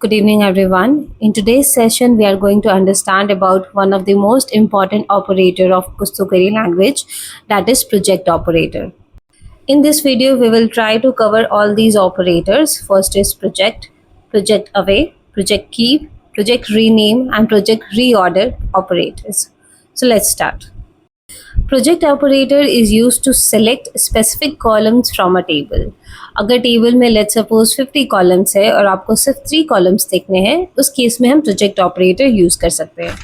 Good evening, everyone. In today's session, we are going to understand about one of the most important operator of Kusukari language, that is project operator. In this video, we will try to cover all these operators. First is project, project away, project keep, project rename, and project reorder operators. So let's start. Project operator is used to select specific columns from a table. अगर table में let's suppose 50 columns है और आपको सिर्फ 3 columns देखने हैं, उस case में हम प्रोजेक्ट ऑपरेटर यूज कर सकते हैं.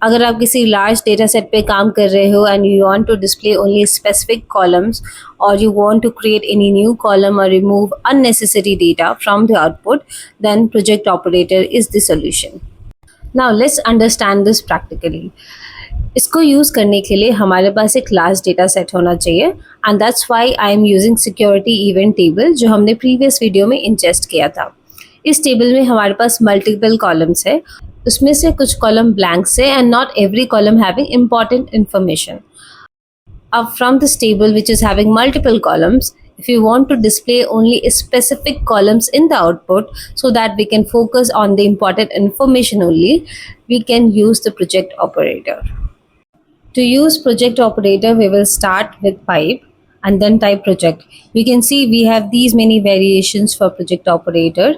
अगर आप किसी लार्ज डेटा सेट पे काम कर रहे हो and you want to display only specific columns और you want to create any new column और remove unnecessary data from the output, then project operator is the solution. Now let's understand this practically. इसको use करने के लिए हमारे पास एक large data set होना चाहिए and that's why I am using security event table, जो हमने प्रीवियस वीडियो में इंजेस्ट किया था. इस टेबल में हमारे पास मल्टीपल कॉलम्स है, उसमें से कुछ कॉलम ब्लैंक्स है and not every column having important information. अब from this table which is having multiple columns, if you want to display only specific columns in the output so that we can focus on the important information only, we can use the project operator. To use project operator, we will start with pipe and then type project. You can see we have these many variations for project operator.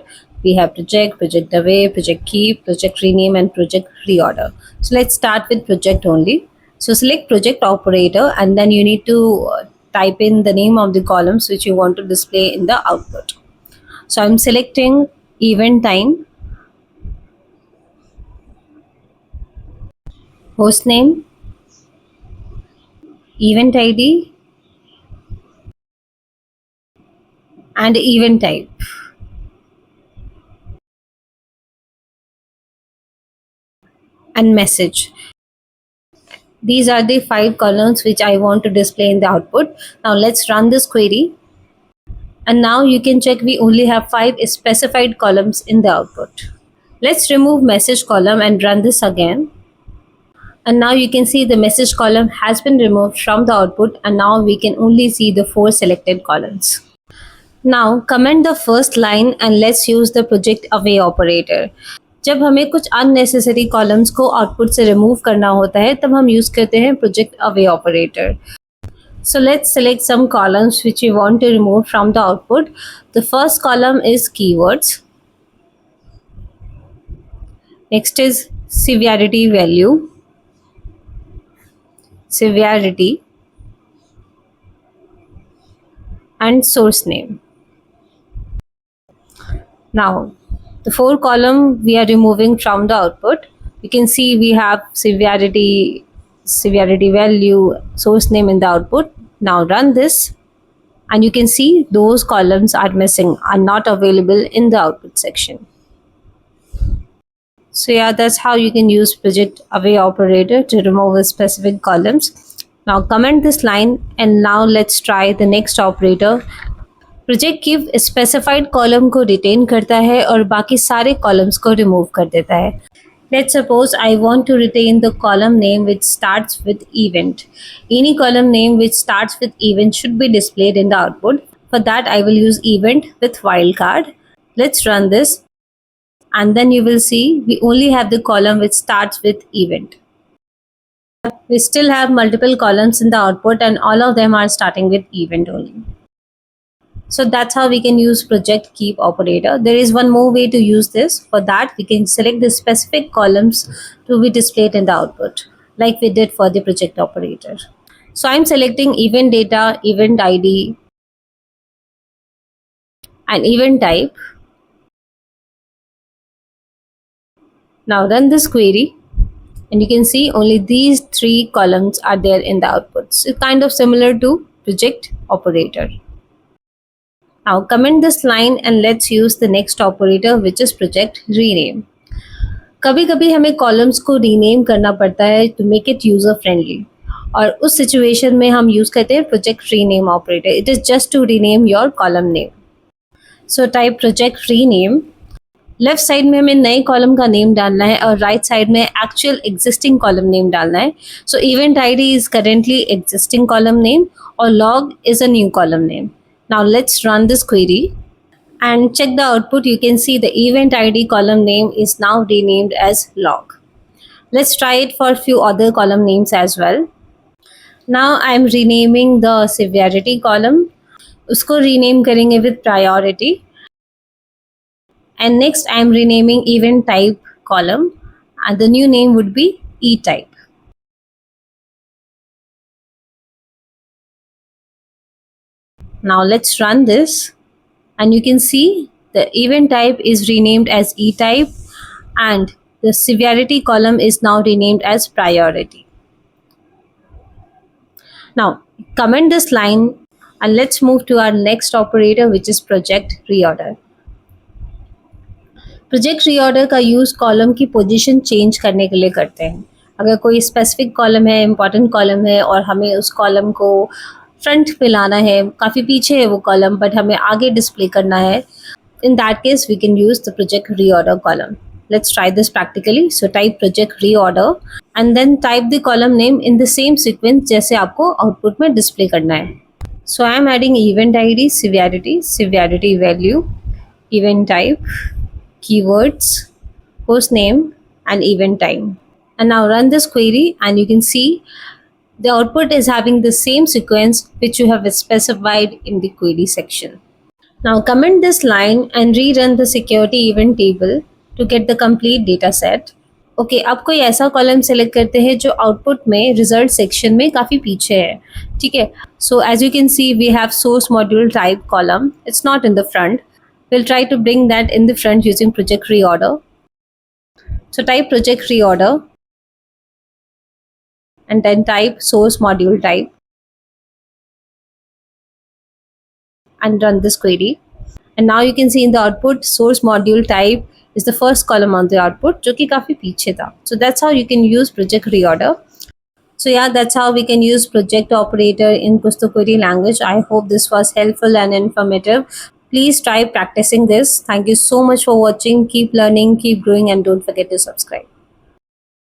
We have project, project away, project keep, project rename, and project reorder. So let's start with project only. So select project operator and then you need to type in the name of the columns which you want to display in the output. So I'm selecting event time, host name, event ID, and event type. And message. These are the 5 columns which I want to display in the output. Now let's run this query. And now you can check we only have 5 specified columns in the output. Let's remove message column and run this again. And now you can see the message column has been removed from the output and now we can only see the 4 selected columns. Now comment the first line and let's use the project away operator. जब हमें कुछ unnecessary columns को output से remove करना होता है तब हम यूज करते हैं project away operator. So let's select some columns which we want to remove from the output. The first column is keywords. Next is severity value, severity, and source name. Now the 4 column we are removing from the output. You can see we have severity value, source name in the output. Now run this and you can see those columns are missing, are not available in the output section. So yeah, that's how you can use project away operator to remove specific columns. Now comment this line and now let's try the next operator. Project keep specified column को retain करता है और बाकी सारे columns को remove कर देता है. Let's suppose I want to retain the column name which starts with event. Any column name which starts with event should be displayed in the output. For that I will use event with wild card. Let's run this and then you will see we only have the column which starts with event. We still have multiple columns in the output and all of them are starting with event only. So that's how we can use project keep operator. There is one more way to use this. For that we can select the specific columns to be displayed in the output like we did for the project operator. So I'm selecting event data, event ID, and event type. Now run this query and you can see only these 3 columns are there in the output. So kind of similar to project operator. Now comment this line and let's use the next operator which is project rename. कभी कभी हमें columns को rename करना पड़ता है to make it user friendly और उस situation में हम यूज करते हैं project rename operator. It is just to rename your column name. So type project rename. Left side में हमें नए कॉलम का नेम डालना है और राइट साइड में एक्चुअल एग्जिस्टिंग कॉलम नेम डालना है. So event ID is currently existing column name और log is a new column name. Now let's run this query and check the output. You can see the event ID column name is now renamed as log. Let's try it for a few other column names as well. Now I'm renaming the severity column. उसको rename करेंगे with priority. And next I'm renaming event type column, and the new name would be e-type. Now let's run this, and you can see the event type is renamed as e-type, and the severity column is now renamed as priority. Now comment this line, and let's move to our next operator, which is project reorder. Project reorder का use column की position change करने के लिए करते हैं. अगर कोई specific column है, इंपॉर्टेंट कॉलम है, और हमें उस कॉलम को फ्रंट पे लाना है, काफ़ी पीछे है वो कॉलम बट हमें आगे डिस्प्ले करना है, in that case we can use the project reorder column. Let's try this practically. So type project reorder and then type the column name in the same sequence जैसे आपको output में display करना है. So I am adding event ID, severity value, event type, keywords, host name, and event time. And now run this query, and you can see the output is having the same sequence which you have specified in the query section. Now comment this line and rerun the security event table to get the complete data set. Okay अब कोई ऐसा column select करते हैं जो output में result section में काफ़ी पीछे है. ठीक है, so as you can see we have source module type column. It's not in the front. We'll try to bring that in the front using project reorder. So type project reorder and then type source module type and run this query. And now you can see in the output source module type is the first column on the output जो कि काफ़ी पीछे था. So that's how you can use project reorder. So yeah, that's how we can use project operator in Kusto query language. I hope this was helpful and informative. Please try practicing this. Thank you so much for watching. Keep learning, keep growing, and don't forget to subscribe.